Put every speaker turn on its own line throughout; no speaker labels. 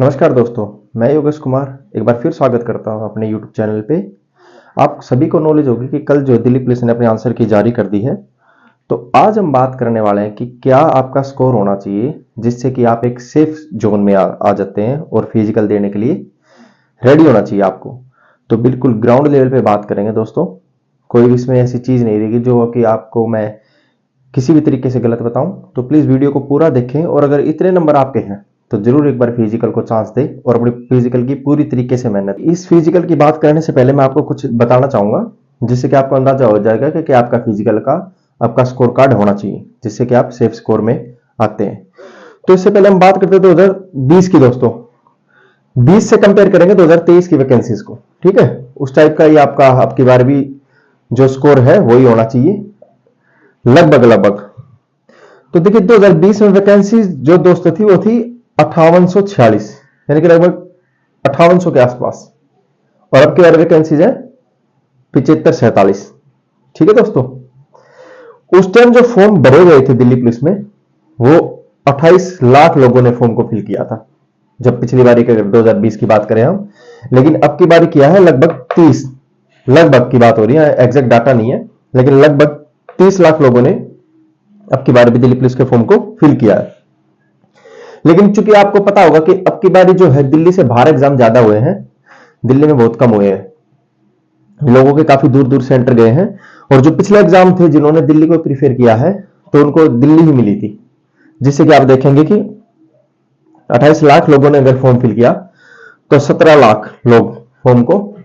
नमस्कार दोस्तों, मैं योगेश कुमार एक बार फिर स्वागत करता हूं अपने YouTube चैनल पे। आप सभी को नॉलेज होगी कि कल जो दिल्ली पुलिस ने अपने आंसर की जारी कर दी है। तो आज हम बात करने वाले हैं कि क्या आपका स्कोर होना चाहिए जिससे कि आप एक सेफ जोन में आ जाते हैं और फिजिकल देने के लिए रेडी होना चाहिए आपको। तो बिल्कुल ग्राउंड लेवल पे बात करेंगे दोस्तों। कोई भी इसमें ऐसी चीज नहीं रहेगी जो कि आपको मैं किसी भी तरीके से गलत बताऊं। तो प्लीज वीडियो को पूरा देखें और अगर इतने नंबर आपके हैं तो जरूर एक बार फिजिकल को चांस दें और अपनी फिजिकल की पूरी तरीके से मेहनत। इस फिजिकल की बात करने से पहले मैं आपको कुछ बताना चाहूंगा जिससे कि आपको अंदाजा हो जाएगा कि आपका फिजिकल का आपका स्कोर कार्ड होना चाहिए जिससे कि आप सेफ स्कोर में आते हैं। तो इससे पहले हम बात करते हैं 2020 की दोस्तों। 20 से कंपेयर करेंगे 2023 की वैकेंसीज को। ठीक है, उस टाइप का ही आपका आपकी बार भी जो स्कोर है वही होना चाहिए लगभग लगभग। तो देखिए 2020 में वैकेंसी जो दोस्तों थी वो थी 5846, यानी कि लगभग 5800 के आसपास। और अब की बार वैकेंसीज है 7547। ठीक है दोस्तों, उस टाइम जो फॉर्म भरे गए थे दिल्ली पुलिस में वो 28 लाख लोगों ने फॉर्म को फिल किया था जब पिछली बारी के 2020 की बात करें हम। लेकिन अब की बारी किया है लगभग 30, लगभग की बात हो रही है, एग्जैक्ट डाटा नहीं है, लेकिन लगभग 30 लाख लोगों ने अब की बार भी दिल्ली पुलिस के फॉर्म को फिल किया है। लेकिन चूंकि आपको पता होगा कि अब की बारी जो है दिल्ली से बाहर एग्जाम ज्यादा हुए हैं, दिल्ली में बहुत कम हुए हैं। लोगों के काफी दूर दूर सेंटर गए हैं और जो पिछले एग्जाम थे जिन्होंने दिल्ली को प्रीफर किया है तो उनको दिल्ली ही मिली थी। जिससे कि आप देखेंगे कि 28 लाख लोगों ने अगर फॉर्म फिल किया तो 17 लाख लोग फॉर्म को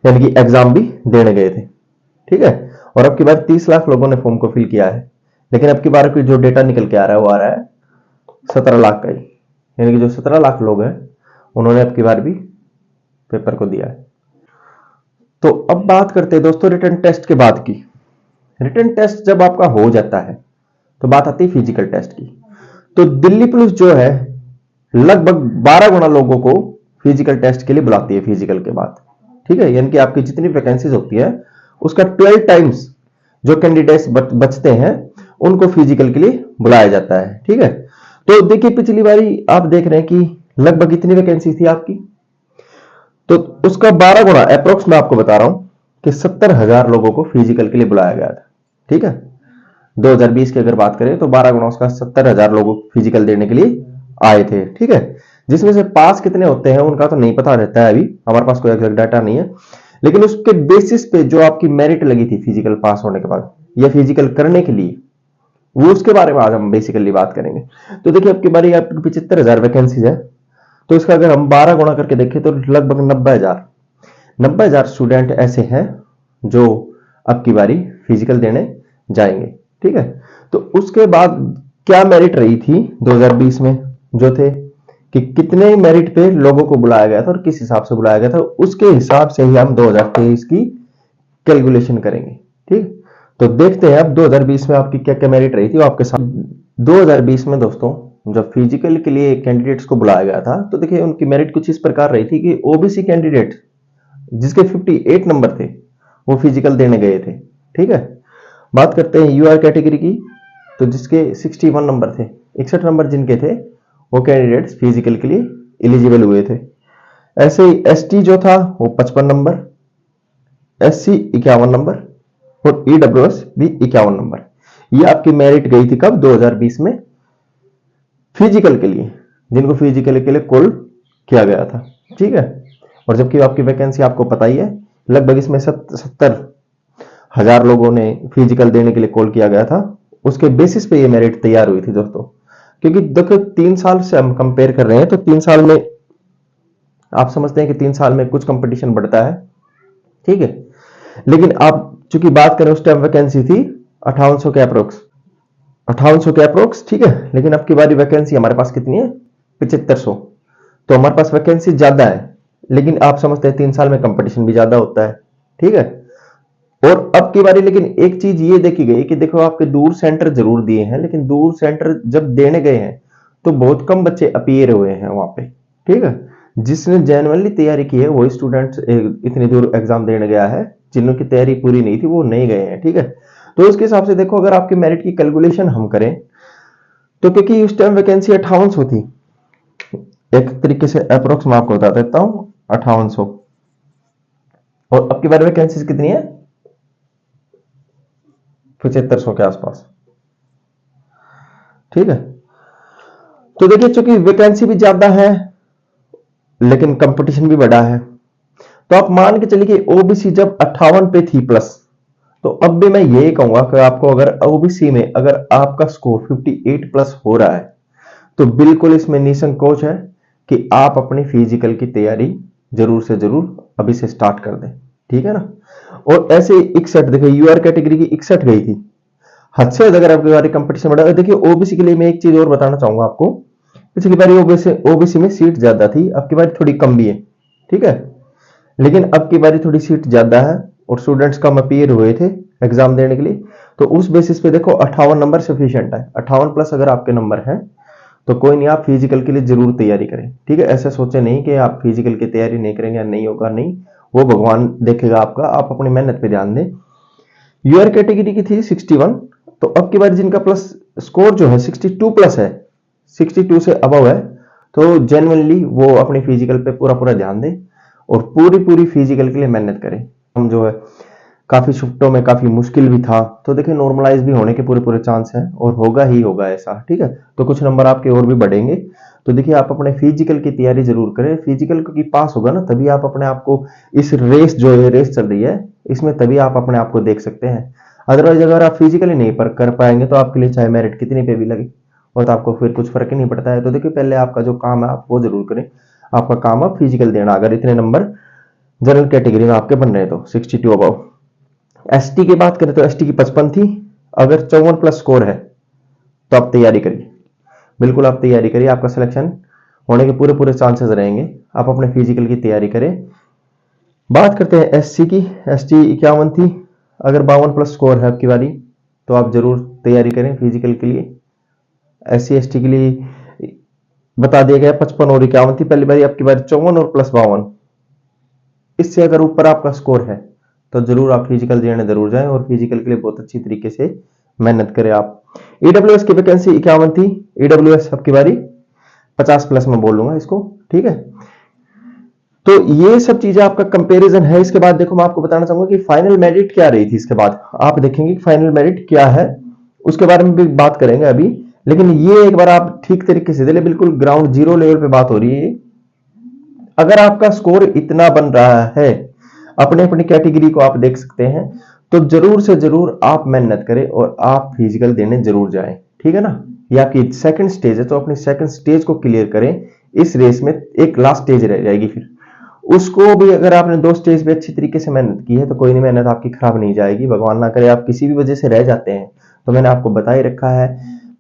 यानी कि एग्जाम भी देने गए थे। ठीक है, और अब की बार 30 लाख लोगों ने फॉर्म को फिल किया है। लेकिन अब की बार की जो डेटा निकल के आ रहा है वो आ रहा है 17 लाख का ही, यानी कि जो 17 लाख लोग हैं उन्होंने अब की बार भी पेपर को दिया है। तो अब बात करते हैं दोस्तों रिटन टेस्ट के बाद की। रिटन टेस्ट जब आपका हो जाता है तो बात आती है फिजिकल टेस्ट की। तो दिल्ली पुलिस जो है लगभग 12 गुना लोगों को फिजिकल टेस्ट के लिए बुलाती है फिजिकल के बाद। ठीक है, यानी कि आपकी जितनी वैकेंसीज होती है उसका 12 टाइम्स जो कैंडिडेट्स बचते हैं उनको फिजिकल के लिए बुलाया जाता है। ठीक है, तो देखिए पिछली बारी आप देख रहे हैं कि लगभग इतनी वैकेंसी थी आपकी, तो उसका 12 गुना अप्रोक्स मैं आपको बता रहा हूं कि 70,000 लोगों को फिजिकल के लिए बुलाया गया था। ठीक है, 2020 की अगर बात करें तो 12 गुना उसका 70,000 लोग फिजिकल देने के लिए आए थे। ठीक है, जिसमें से पास कितने होते हैं उनका तो नहीं पता रहता है, अभी हमारे पास कोई एग्जैक्ट डाटा नहीं है। लेकिन उसके बेसिस पे जो आपकी मेरिट लगी थी फिजिकल पास होने के बाद या फिजिकल करने के लिए, वो उसके बारे में आज हम बेसिकली बात करेंगे। तो देखिए अब की बारी आपकी 75,000 वैकेंसीज है, तो इसका अगर हम 12 गुना करके देखें तो लगभग 90,000 स्टूडेंट ऐसे हैं जो अब की बारी फिजिकल देने जाएंगे। ठीक है, तो उसके बाद क्या मेरिट रही थी 2020 में जो थे कि कितने मेरिट पे लोगों को बुलाया गया था और किस हिसाब से बुलाया गया था, उसके हिसाब से ही हम 2023 की कैलकुलेशन करेंगे। ठीक, तो देखते हैं अब 2020 में आपकी क्या क्या मेरिट रही थी वो आपके साथ। 2020 में दोस्तों जब फिजिकल के लिए कैंडिडेट्स को बुलाया गया था तो देखिए उनकी मेरिट कुछ इस प्रकार रही थी कि ओबीसी कैंडिडेट जिसके 58 नंबर थे वो फिजिकल देने गए थे। ठीक है, बात करते हैं यूआर कैटेगरी की, तो जिसके 61 नंबर थे, 61 नंबर जिनके थे वो कैंडिडेट्स फिजिकल के लिए एलिजिबल हुए थे। ऐसे ही एसटी जो था वो 55 नंबर, एससी 51 नंबर और ईडब्ल्यूएस भी 51 नंबर। ये आपकी मेरिट गई थी कब? 2020 में फिजिकल के लिए, जिनको फिजिकल के लिए कॉल किया गया था। ठीक है, और जबकि आपकी वैकेंसी आपको पता ही है लगभग इसमें 70,000 लोगों ने फिजिकल देने के लिए कॉल किया गया था। उसके बेसिस पे ये मेरिट तैयार हुई थी दोस्तों। क्योंकि देखो 3 साल से हम कंपेयर कर रहे हैं तो 3 साल में आप समझते हैं कि 3 साल में कुछ कंपटीशन बढ़ता है। ठीक है, लेकिन आप चूंकि बात करें उस टाइम वैकेंसी थी 5800 के अप्रोक्स, 5800 के अप्रोक्स। ठीक है, लेकिन अब की बारी वैकेंसी हमारे पास कितनी है? 7500। तो हमारे पास वैकेंसी ज्यादा है, लेकिन आप समझते हैं 3 साल में कंपटीशन भी ज्यादा होता है। ठीक है, और अब की बारी लेकिन एक चीज ये देखी गई कि देखो आपके दूर सेंटर जरूर दिए हैं, लेकिन दूर सेंटर जब देने गए हैं तो बहुत कम बच्चे अपीयर हुए हैं वहां पे। ठीक है, जिसने जेन्युइनली तैयारी की है वही स्टूडेंट इतनी दूर एग्जाम देने गया है, जिनकी तैयारी पूरी नहीं थी वो नहीं गए हैं। ठीक है, तो उसके हिसाब से देखो अगर आपकी मेरिट की कैलकुलेशन हम करें तो क्योंकि उस टाइम वैकेंसी 5800 थी, एक तरीके से अप्रोक्स मैं आपको बता देता हूं, 5800। और अब की बार वैकेंसीज कितनी है? 7500 के आसपास। ठीक है, तो देखिए चूंकि वैकेंसी भी ज्यादा है लेकिन कंपटीशन भी बड़ा है, तो आप मान के चलिए कि ओबीसी जब 58 पे थी प्लस, तो अब भी मैं यही कहूंगा कि आपको अगर ओबीसी में अगर आपका स्कोर 58 प्लस हो रहा है तो बिल्कुल इसमें निसंकोच है कि आप अपनी फिजिकल की तैयारी जरूर से जरूर अभी से स्टार्ट कर दें। ठीक है ना। और ऐसे 61 देखिए यूआर कैटेगरी की 61 गई थी, हद से ज्यादा अगर आपकी बारी कंपटीशन बढ़ा। देखिए ओबीसी के लिए मैं एक चीज और बताना चाहूंगा आपको, पिछली बारी ओबीसी में सीट ज्यादा थी, अब की बारी थोड़ी कम भी है। ठीक है, लेकिन अब की बारी थोड़ी सीट ज्यादा है और स्टूडेंट्स कम अपीयर हुए थे एग्जाम देने के लिए, तो उस बेसिस पे देखो 58 नंबर सफिशिएंट है। 58 प्लस अगर आपके नंबर हैं तो कोई नहीं, आप फिजिकल के लिए जरूर तैयारी करें। ठीक है, ऐसे सोचे नहीं कि आप फिजिकल की तैयारी नहीं करेंगे या नहीं होगा, नहीं, वो भगवान देखेगा आपका, आप अपनी मेहनत पे ध्यान दें। यूआर कैटेगरी की थी 61, तो अब की बार जिनका प्लस स्कोर जो है 62 प्लस है, 62 से अबव है, तो जेन्युइनली वो अपनी फिजिकल पे पूरा पूरा ध्यान दें और पूरी पूरी फिजिकल के लिए मेहनत करें। हम जो है काफी शिफ्टों में काफी मुश्किल भी था, तो देखिए नॉर्मलाइज भी होने के पूरे पूरे चांस हैं और होगा ही होगा ऐसा। ठीक है, तो कुछ नंबर आपके और भी बढ़ेंगे। तो देखिए आप अपने फिजिकल की तैयारी जरूर करें, फिजिकल की पास होगा ना तभी आप अपने आप को, इस रेस जो ये रेस चल रही है इसमें तभी आप अपने आप को देख सकते हैं। अदरवाइज अगर आप फिजिकली नहीं पर कर पाएंगे तो आपके लिए चाहे मेरिट कितनी पे भी लगे और तो आपको फिर कुछ फर्क ही नहीं पड़ता है। तो देखिए पहले आपका जो काम है आप वो जरूर करें, आपका काम है फिजिकल देना। अगर इतने नंबर जनरल कैटेगरी में आपके बन रहे हैं तो 62 अबव। एसटी की बात करें तो एसटी की 55 थी, अगर 54 प्लस स्कोर है तो आप तैयारी करिए, बिल्कुल आप तैयारी करिए, आपका सिलेक्शन होने के पूरे पूरे चांसेस रहेंगे। आप अपने फिजिकल की तैयारी करें। बात करते हैं एससी की, एसटी 51 थी, अगर 52 प्लस स्कोर है आपकी बारी तो आप जरूर तैयारी करें फिजिकल के लिए। एससी एसटी के लिए बता दिया गया 55 और 51 थी पहली बारी, आपकी बारी 54 और प्लस 52, इससे अगर ऊपर आपका स्कोर है तो जरूर आप फिजिकल देने जरूर जाएं और फिजिकल के लिए बहुत अच्छी तरीके से मेहनत करें आप। ईडब्ल्यूएस की वैकेंसी 51 थी, ईडब्ल्यूएस आपकी बारी 50 प्लस में बोल लूंगा इसको। ठीक है, तो ये सब चीजें आपका कंपैरिजन है। इसके बाद देखो मैं आपको बताना चाहूंगा कि फाइनल मेरिट क्या रही थी। इसके बाद आप देखेंगे कि फाइनल मेरिट क्या है, उसके बारे में भी बात करेंगे अभी, लेकिन ये एक बार आप ठीक तरीके से देखिए, बिल्कुल ग्राउंड जीरो लेवल पे बात हो रही है। अगर आपका स्कोर इतना बन रहा है, अपने अपनी कैटेगरी को आप देख सकते हैं, तो जरूर से जरूर आप मेहनत करें और आप फिजिकल देने जरूर जाएं। ठीक है ना, ये आपकी सेकंड स्टेज है तो अपनी सेकंड स्टेज को क्लियर करें। इस रेस में एक लास्ट स्टेज रह जाएगी, फिर उसको भी अगर आपने 2 स्टेज पे अच्छी तरीके से मेहनत की है तो कोई नहीं, मेहनत आपकी खराब नहीं जाएगी। भगवान ना करे आप किसी भी वजह से रह जाते हैं तो मैंने आपको बता ही रखा है,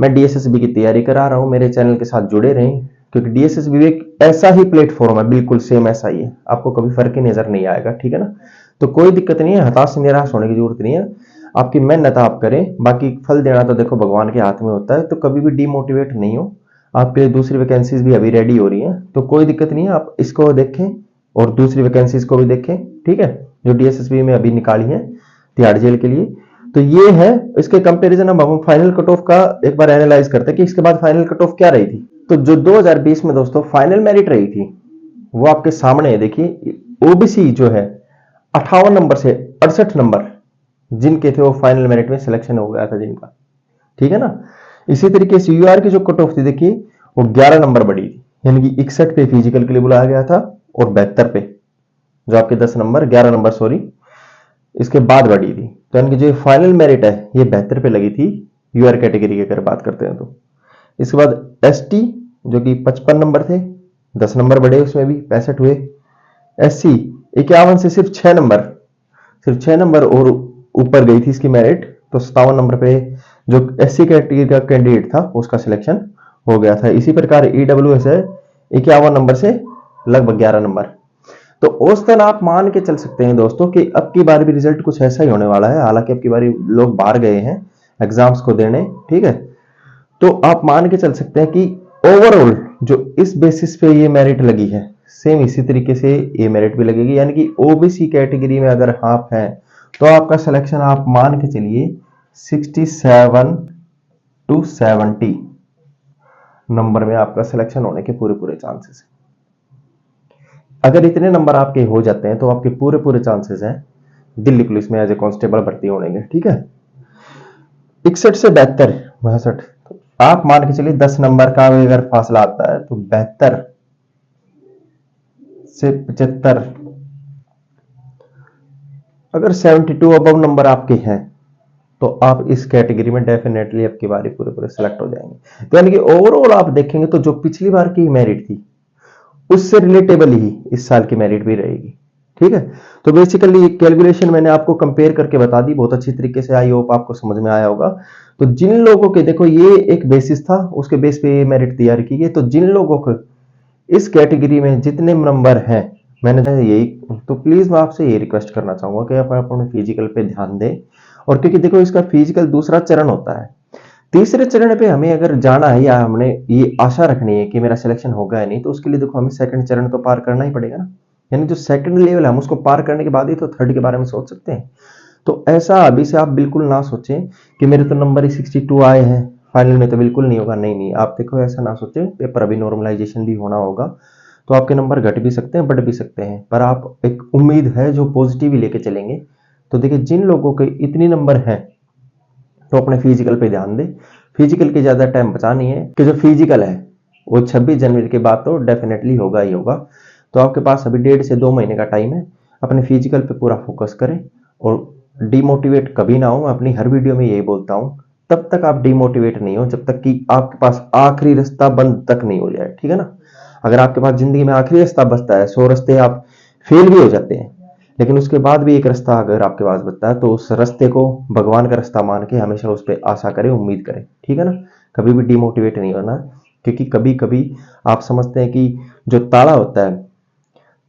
मैं डीएसएसबी की तैयारी करा रहा हूं, मेरे चैनल के साथ जुड़े रहें, क्योंकि डीएसएसबी एक ऐसा ही प्लेटफॉर्म है, बिल्कुल सेम ऐसा ही है, आपको कभी फर्क ही नजर नहीं आएगा। ठीक है ना, तो कोई दिक्कत नहीं है, हताश निराश होने की जरूरत नहीं है, आपकी मेहनत आप करें, बाकी फल देना तो देखो भगवान के हाथ में होता है। तो कभी भी डीमोटिवेट नहीं हो, आपके लिए दूसरी वैकेंसीज भी अभी रेडी हो रही हैं, तो कोई दिक्कत नहीं है, आप इसको देखें और दूसरी वैकेंसीज को भी देखें। ठीक है, जो डीएसएसबी में अभी निकाली है तिहाड़ जेल के लिए, तो ये है। इसके कंपैरिजन हम फाइनल कट ऑफ का एक बार एनालाइज करते हैं कि इसके बाद फाइनल कट ऑफ क्या रही थी। तो जो 2020 में दोस्तों फाइनल मेरिट रही थी वो आपके सामने है, देखिए ओबीसी जो है 58 नंबर से 68 नंबर जिनके थे वो फाइनल मेरिट में सिलेक्शन हो गया था जिनका। ठीक है ना, इसी तरीके से यूआर की जो कट ऑफ थी देखिए वो 11 नंबर बढ़ी थी, यानी कि 61 पे फिजिकल के लिए बुलाया गया था और 72 पे जो आपके 10 नंबर 11 नंबर सॉरी इसके बाद बढ़ी थी। तो यानी कि जो फाइनल मेरिट है ये 72 पे लगी थी यूआर कैटेगरी की अगर बात करते हैं तो। इसके बाद एसटी जो कि 55 नंबर थे, 10 नंबर बढ़े उसमें भी 65 हुए। एससी 51 से सिर्फ 6 नंबर और ऊपर गई थी इसकी मेरिट, तो 57 नंबर पे जो एससी कैटेगरी का कैंडिडेट था उसका सिलेक्शन हो गया था। इसी प्रकार ईडब्ल्यूएस है 51 नंबर से लगभग 11 नंबर। तो औसतन आप मान के चल सकते हैं दोस्तों कि अब की बार भी रिजल्ट कुछ ऐसा ही होने वाला है, हालांकि अब की बार लोग बाहर गए हैं एग्जाम्स को देने। ठीक है, तो आप मान के चल सकते हैं कि ओवरऑल जो इस बेसिस पे ये मेरिट लगी है सेम इसी तरीके से ये मेरिट भी लगेगी, यानी कि ओबीसी कैटेगरी में अगर आप हैं तो आपका सिलेक्शन आप मान के चलिए 67 to 70, नंबर में आपका सिलेक्शन होने के पूरे पूरे चांसेस है। अगर इतने नंबर आपके हो जाते हैं तो आपके पूरे पूरे चांसेस हैं दिल्ली पुलिस में एज ए कांस्टेबल भर्ती होने के। ठीक है, 61 से 72, 62, तो आप मान के चलिए 10 नंबर का अगर फासला आता है तो 72 से 75, अगर 72 अबव नंबर आपके हैं तो आप इस कैटेगरी में डेफिनेटली आपकी बारी पूरे पूरे सिलेक्ट हो जाएंगे। तो यानी कि ओवरऑल आप देखेंगे तो जो पिछली बार की मेरिट थी उससे रिलेटेबल ही इस साल की मेरिट भी रहेगी। ठीक है, तो बेसिकली कैलकुलेशन मैंने आपको कंपेयर करके बता दी बहुत अच्छी तरीके से, आई होप आपको समझ में आया होगा। तो जिन लोगों के, देखो ये एक बेसिस था, उसके बेस पे ये मेरिट तैयार की गई, तो जिन लोगों को इस कैटेगरी में जितने नंबर हैं, मैंने यही, तो प्लीज मैं आपसे ये रिक्वेस्ट करना चाहूंगा कि आप अपने फिजिकल पे ध्यान दें। और क्योंकि देखो इसका फिजिकल दूसरा चरण होता है, तीसरे चरण पे हमें अगर जाना है या हमने ये आशा रखनी है कि मेरा सिलेक्शन होगा या नहीं, तो उसके लिए देखो हमें सेकंड चरण तो पार करना ही पड़ेगा ना। यानी जो सेकंड लेवल है हम उसको पार करने के बाद ही तो थर्ड के बारे में सोच सकते हैं। तो ऐसा अभी से आप बिल्कुल ना सोचें कि मेरे तो नंबर ही 62 आए हैं, फाइनल में तो बिल्कुल नहीं होगा। नहीं नहीं, आप देखो ऐसा ना सोचें, पेपर अभी नॉर्मलाइजेशन भी होना होगा, तो आपके नंबर घट भी सकते हैं, बढ़ भी सकते हैं, पर आप एक उम्मीद है जो पॉजिटिव ही लेके चलेंगे। तो देखिए जिन लोगों के इतनी नंबर हैं तो अपने फिजिकल पे ध्यान दें। फिजिकल के ज्यादा टाइम बचा नहीं है कि जो फिजिकल है वो 26 जनवरी के बाद तो डेफिनेटली होगा ही होगा। तो आपके पास अभी 1.5 से 2 महीने का टाइम है, अपने फिजिकल पे पूरा फोकस करें और डिमोटिवेट कभी ना हो। मैं अपनी हर वीडियो में यही बोलता हूं, तब तक आप डिमोटिवेट नहीं हो जब तक कि आपके पास आखिरी रास्ता बंद तक नहीं हो जाए। ठीक है ना, अगर आपके पास जिंदगी में आखिरी रास्ता बचता है, 100 रास्ते आप फेल भी हो जाते हैं, लेकिन उसके बाद भी एक रास्ता अगर आपके पास बचता है तो उस रास्ते को भगवान का रास्ता मान के हमेशा उस पर आशा करें, उम्मीद करें। ठीक है ना, कभी भी डिमोटिवेट नहीं होना, क्योंकि कभी कभी आप समझते हैं कि जो ताला होता है,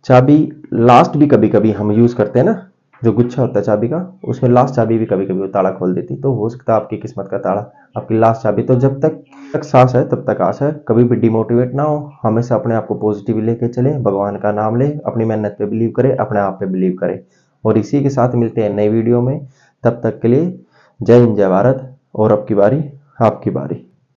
चाबी लास्ट भी कभी कभी हम यूज करते हैं ना, जो गुच्छा होता है चाबी का, उसमें लास्ट चाबी भी कभी कभी वो ताला खोल देती, तो हो सकता है आपकी किस्मत का ताला आपकी लास्ट चाबी। तो जब तक सांस है तब तक आशा है, कभी भी डिमोटिवेट ना हो, हमेशा अपने आप को पॉजिटिव लेके चले, भगवान का नाम ले, अपनी मेहनत पे बिलीव करे, अपने आप पे बिलीव करे। और इसी के साथ मिलते हैं नई वीडियो में, तब तक के लिए जय हिंद जय भारत। और अब की बारी आपकी बारी।